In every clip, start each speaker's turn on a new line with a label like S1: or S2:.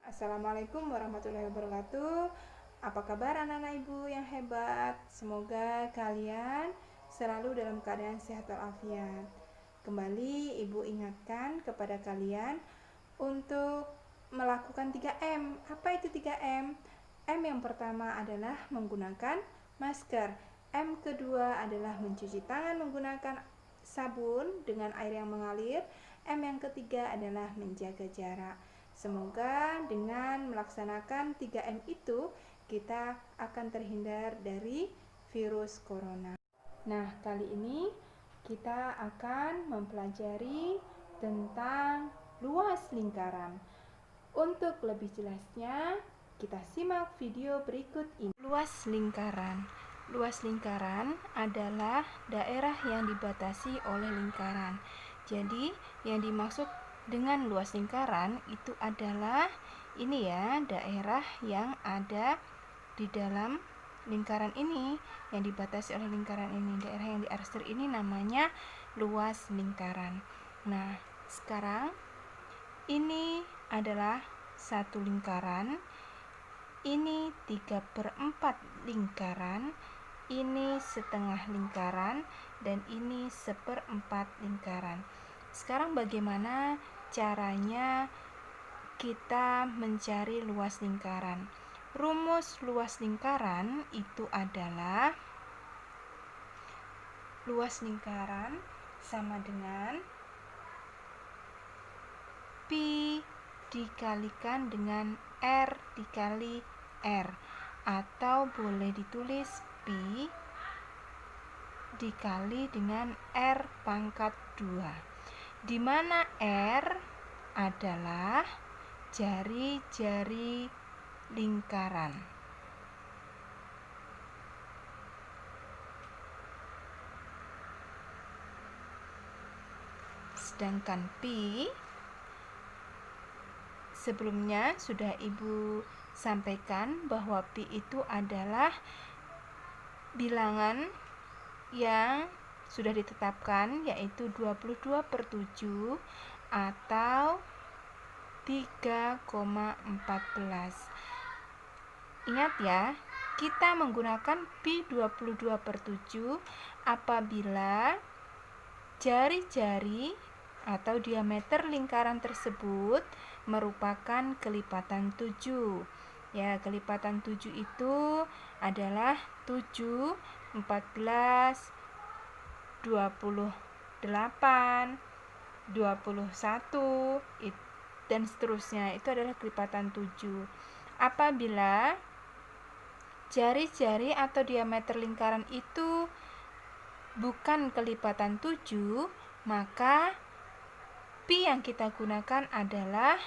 S1: Assalamualaikum warahmatullahi wabarakatuh. Apa kabar anak-anak ibu yang hebat? Semoga kalian selalu dalam keadaan sehat walafiat. Kembali ibu ingatkan kepada kalian untuk melakukan 3M. Apa itu 3M? M yang pertama adalah menggunakan masker. M kedua adalah mencuci tangan menggunakan sabun dengan air yang mengalir. M yang ketiga adalah menjaga jarak. Semoga dengan melaksanakan 3M itu kita akan terhindar dari virus corona. Nah, kali ini kita akan mempelajari tentang luas lingkaran. Untuk lebih jelasnya, kita simak video berikut ini. Luas lingkaran. Luas lingkaran adalah daerah yang dibatasi oleh lingkaran. Jadi, yang dimaksud dengan luas lingkaran itu adalah ini ya, daerah yang ada di dalam lingkaran ini, yang dibatasi oleh lingkaran ini. Daerah yang diarsir ini namanya luas lingkaran. Nah, sekarang ini adalah satu lingkaran, ini 3/4 lingkaran, ini setengah lingkaran, dan ini 1/4 lingkaran. Sekarang bagaimana caranya kita mencari luas lingkaran? Rumus luas lingkaran itu adalah luas lingkaran sama dengan pi dikalikan dengan R dikali R, atau boleh ditulis pi dikali dengan R pangkat 2, di mana R adalah jari-jari lingkaran. Sedangkan pi sebelumnya sudah ibu sampaikan bahwa pi itu adalah bilangan yang sudah ditetapkan, yaitu 22/7 atau 3,14. Ingat ya, kita menggunakan pi 22/7 apabila jari-jari atau diameter lingkaran tersebut merupakan kelipatan 7. Ya, kelipatan 7 itu adalah 7, 14, 28, 21, dan seterusnya. Itu adalah kelipatan 7. Apabila jari-jari atau diameter lingkaran itu bukan kelipatan 7, maka pi yang kita gunakan adalah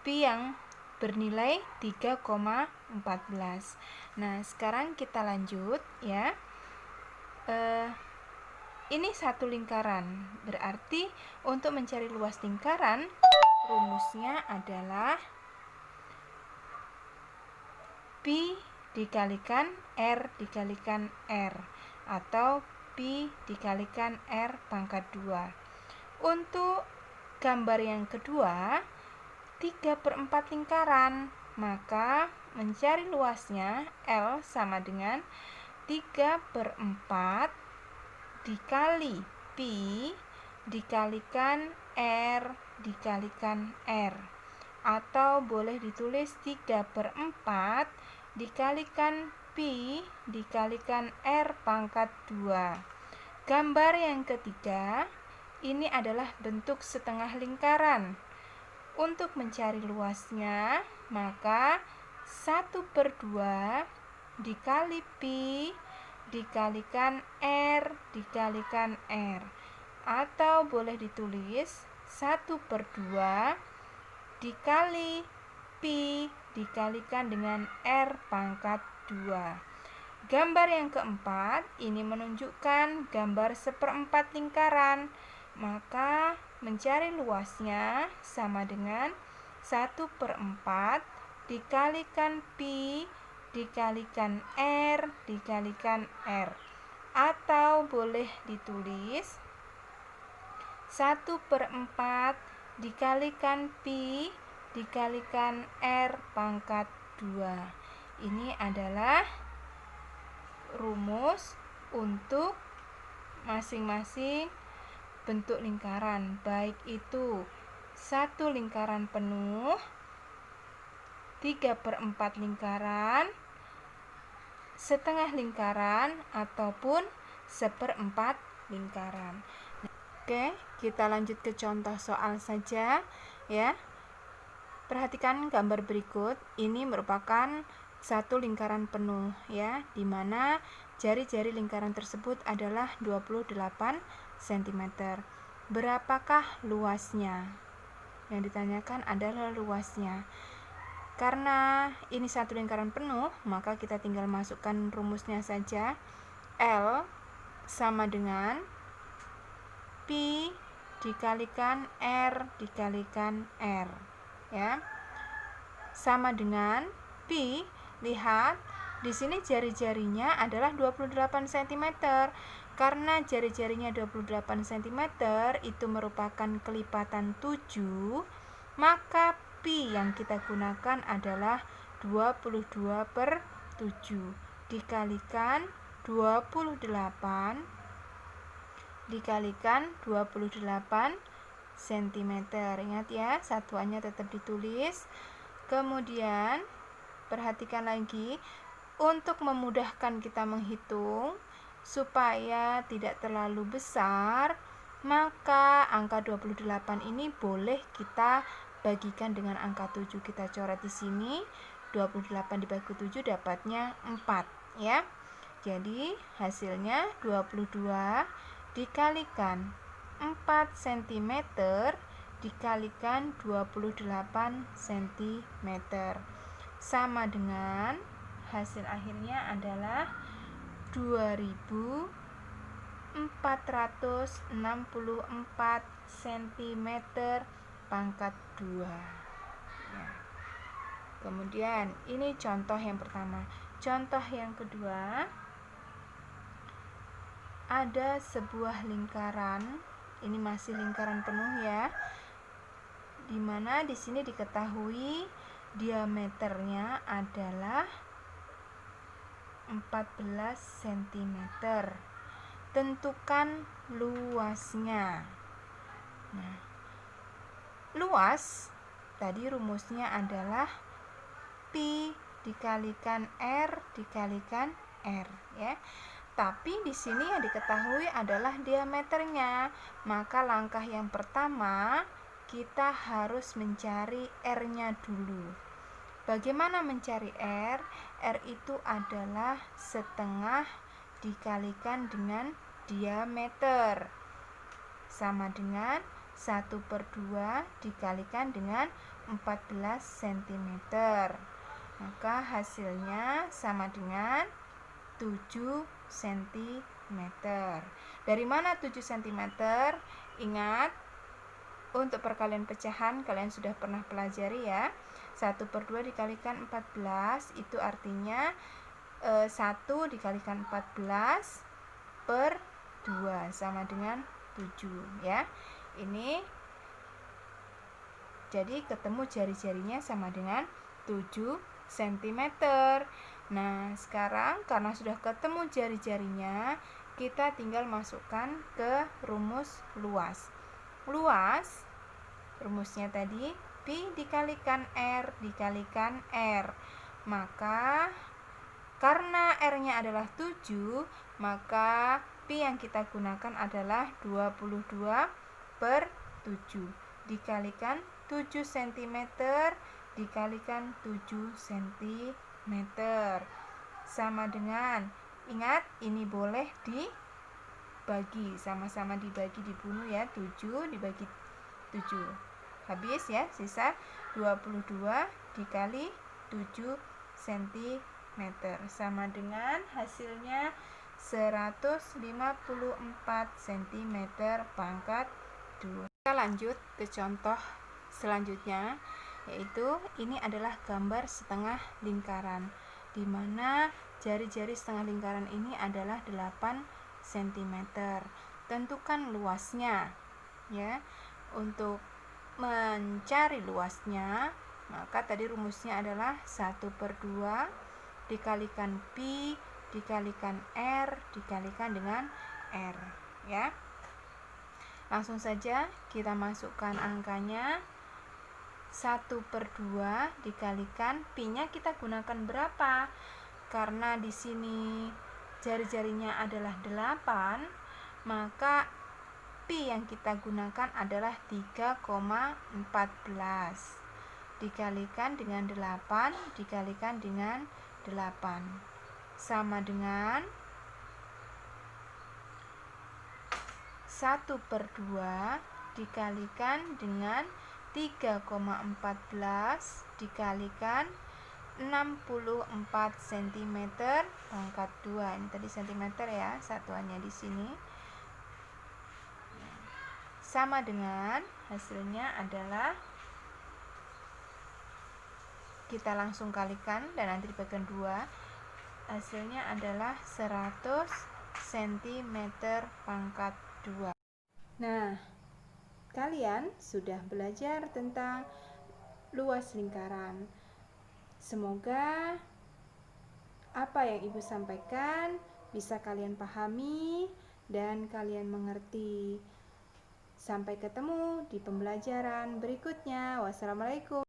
S1: pi yang bernilai 3,14. Nah, sekarang kita lanjut ya. Ini satu lingkaran, berarti untuk mencari luas lingkaran rumusnya adalah pi dikalikan R dikalikan R, atau pi dikalikan R pangkat 2. Untuk gambar yang kedua, 3/4 lingkaran, maka mencari luasnya L sama dengan 3/4 dikali pi dikalikan R dikalikan R, atau boleh ditulis 3/4 dikalikan pi dikalikan R pangkat 2. Gambar yang ketiga, ini adalah bentuk setengah lingkaran. Untuk mencari luasnya, maka 1/2 dikali pi dikalikan R dikalikan R, atau boleh ditulis 1/2 dikali pi dikalikan dengan R pangkat 2. Gambar yang keempat, ini menunjukkan gambar 1/4 lingkaran. Maka mencari luasnya sama dengan 1/4 dikalikan pi dikalikan R dikalikan R, atau boleh ditulis 1/4 dikalikan pi dikalikan R pangkat 2. Ini adalah rumus untuk masing-masing bentuk lingkaran, baik itu satu lingkaran penuh, 3/4 lingkaran, setengah lingkaran, ataupun 1/4 lingkaran. Oke, kita lanjut ke contoh soal saja ya. Perhatikan gambar berikut. Ini merupakan satu lingkaran penuh ya, di mana jari-jari lingkaran tersebut adalah 28 cm. Berapakah luasnya? Yang ditanyakan adalah luasnya. Karena ini satu lingkaran penuh, maka kita tinggal masukkan rumusnya saja. L sama dengan Pi dikalikan R dikalikan R ya. Sama dengan Pi, lihat di sini jari-jarinya adalah 28 cm. Karena jari-jarinya 28 cm itu merupakan kelipatan 7, maka Pi yang kita gunakan adalah 22/7 dikalikan 28 dikalikan 28 cm. Ingat ya, satuannya tetap ditulis. Kemudian perhatikan lagi, untuk memudahkan kita menghitung supaya tidak terlalu besar, maka angka 28 ini boleh kita bagikan dengan angka 7. Kita coret di sini, 28 dibagi 7 dapatnya 4 ya. Jadi hasilnya 22 dikalikan 4 cm dikalikan 28 cm sama dengan hasil akhirnya adalah 2464 cm pangkat 2 ya. Kemudian ini contoh yang pertama. Contoh yang kedua, ada sebuah lingkaran, ini masih lingkaran penuh ya, dimana di sini diketahui diameternya adalah 14 cm. Tentukan luasnya. Nah, luas tadi rumusnya adalah Pi dikalikan R dikalikan R ya. Tapi di sini yang diketahui adalah diameternya. Maka langkah yang pertama kita harus mencari R-nya dulu. Bagaimana mencari R? R itu adalah setengah dikalikan dengan diameter, sama dengan 1/2 dikalikan dengan 14 cm. Maka hasilnya sama dengan 7 cm. Dari mana 7 cm? Ingat, untuk perkalian pecahan kalian sudah pernah pelajari ya. 1/2 dikalikan 14 itu artinya 1 dikalikan 14/2 sama dengan 7 ya. Ini jadi ketemu jari-jarinya sama dengan 7 cm. Nah, sekarang karena sudah ketemu jari-jarinya, kita tinggal masukkan ke rumus luas. Luas, rumusnya tadi Pi dikalikan R dikalikan R. Maka karena R-nya adalah 7, maka Pi yang kita gunakan adalah 22/7 dikalikan 7 cm dikalikan 7 cm sama dengan, ingat ini boleh dibagi, sama-sama dibagi, dibunuh ya, 7 dibagi 7 habis ya, sisa 22 dikali 7 cm sama dengan hasilnya 154 cm pangkat 2. Kita lanjut ke contoh selanjutnya, yaitu ini adalah gambar setengah lingkaran, di mana jari-jari setengah lingkaran ini adalah 8 cm. Tentukan luasnya ya. Untuk mencari luasnya, Maka tadi rumusnya adalah 1/2 dikalikan pi dikalikan R dikalikan dengan R, ya. Langsung saja kita masukkan angkanya. 1/2 dikalikan pi-nya kita gunakan berapa? Karena di sini jari-jarinya adalah 8, maka pi yang kita gunakan adalah 3,14 dikalikan dengan 8 dikalikan dengan 8 sama dengan 1/2 dikalikan dengan 3,14 dikalikan 64 cm pangkat 2. Ini tadi cm ya, satuannya di sini. Sama dengan hasilnya adalah, kita langsung kalikan dan nanti dibagikan 2. Hasilnya adalah 100 cm pangkat 2. Nah, kalian sudah belajar tentang luas lingkaran. Semoga apa yang Ibu sampaikan bisa kalian pahami dan kalian mengerti. Sampai ketemu di pembelajaran berikutnya. Wassalamualaikum.